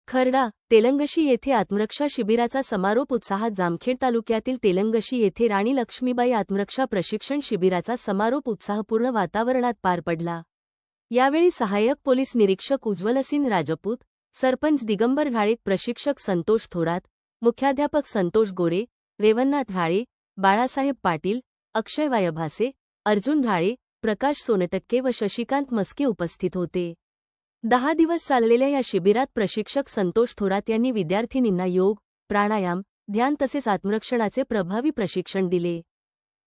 खर्डा तेलंगशी येथे आत्मरक्षा शिबिराचा समारोप उत्साहात जामखेड तालुक्यातील तेलंगशी येथे राणी लक्ष्मीबाई आत्मरक्षा प्रशिक्षण शिबिराचा समारोप उत्साहपूर्ण वातावरणात पार पडला। यावेळी सहाय्यक पोलीस निरीक्षक उज्ज्वलसिंह राजपूत, सरपंच दिगंबर घाळे, प्रशिक्षक संतोष थोरात, मुख्याध्यापक संतोष गोरे, रेवन्नाथ घाळे, बाळासाहेब पाटील, अक्षय वायभासे, अर्जुन घाळे, प्रकाश सोनटक्के व शशिकांत मस्के उपस्थित होते। 10 दिवस चाललेल्या या शिबिरात प्रशिक्षक संतोष थोरात यांनी विद्यार्थिनींना योग, प्राणायाम, ध्यान तसेच आत्मरक्षणाचे प्रभावी प्रशिक्षण दिले।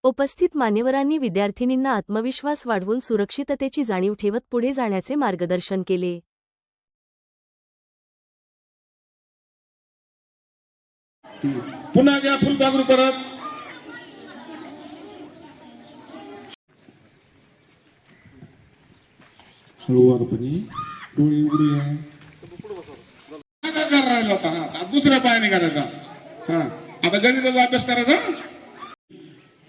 उपस्थित मान्यवरांनी विद्यार्थिनींना आत्मविश्वास वाढवून सुरक्षिततेची जाणीव ठेवत पुढे जाण्याचे मार्गदर्शन केले। पुन्हा घ्या फुलपाखरू परत। हळूवारपणे डोळे उघडूया। काय राहिला होता? हा दुसऱ्या पायाने करायचा। हा आता गणिताचा अभ्यास करायचा।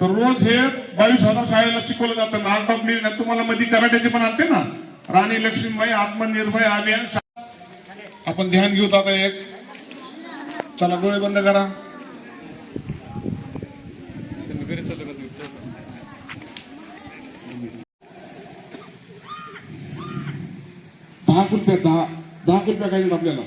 तर रोज हे 22,000 शाळेला शिकवलं जातं। आर्ट ऑफ लिव्हिंग तुम्हाला मध्ये कराट्याचे पण आलते ना, राणी लक्ष्मीबाई आत्मनिर्भर अभियान। आपण ध्यान घेऊ आता एक। चला डोळे बंद करा। दहा रुपया काय आपल्याला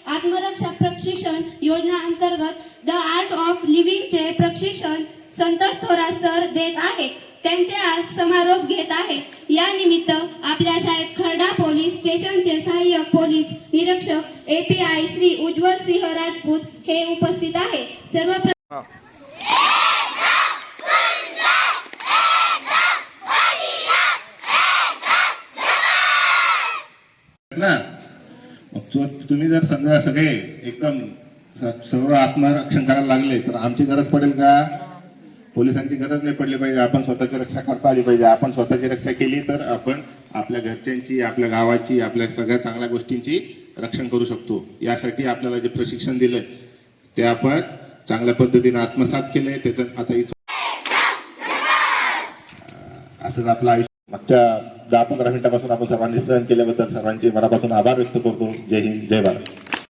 आत्मरक्षा प्रशिक्षण योजना अंतर्गत द आर्ट ऑफ लिव्हिंगचे प्रशिक्षण संतोष थोरात सर देत आहेत। त्यांचे आज समारोप घेत आहेत। या निमित्त आपल्या शाळेत खर्डा पोलीस स्टेशनचे सहाय्यक पोलीस निरीक्षक API श्री उज्ज्वल सिंह राजपूत हे उपस्थित आहेत। तुम्ही जर समजा सगळे एकदम सर्व आत्मरक्षण करायला लागले तर आमची गरज पडेल का? पोलिसांची गरज नाही पडली पाहिजे। आपण स्वतःची रक्षा करता आली पाहिजे। आपण स्वतःची रक्षा केली तर आपण आपल्या घरच्यांची, आपल्या गावाची, आपल्या सगळ्या चांगल्या गोष्टींची रक्षण करू शकतो। यासाठी आपल्याला जे प्रशिक्षण दिलंय ते आपण चांगल्या पद्धतीने आत्मसात केलंय। त्याचं आता असंच आपलं आयुष्य मागच्या 10-15 मिनिटापासून आपण सर्वांनी सहन केल्याबद्दल सर्वांचे मनापासून आभार व्यक्त करतो। जय हिंद, जय भारत।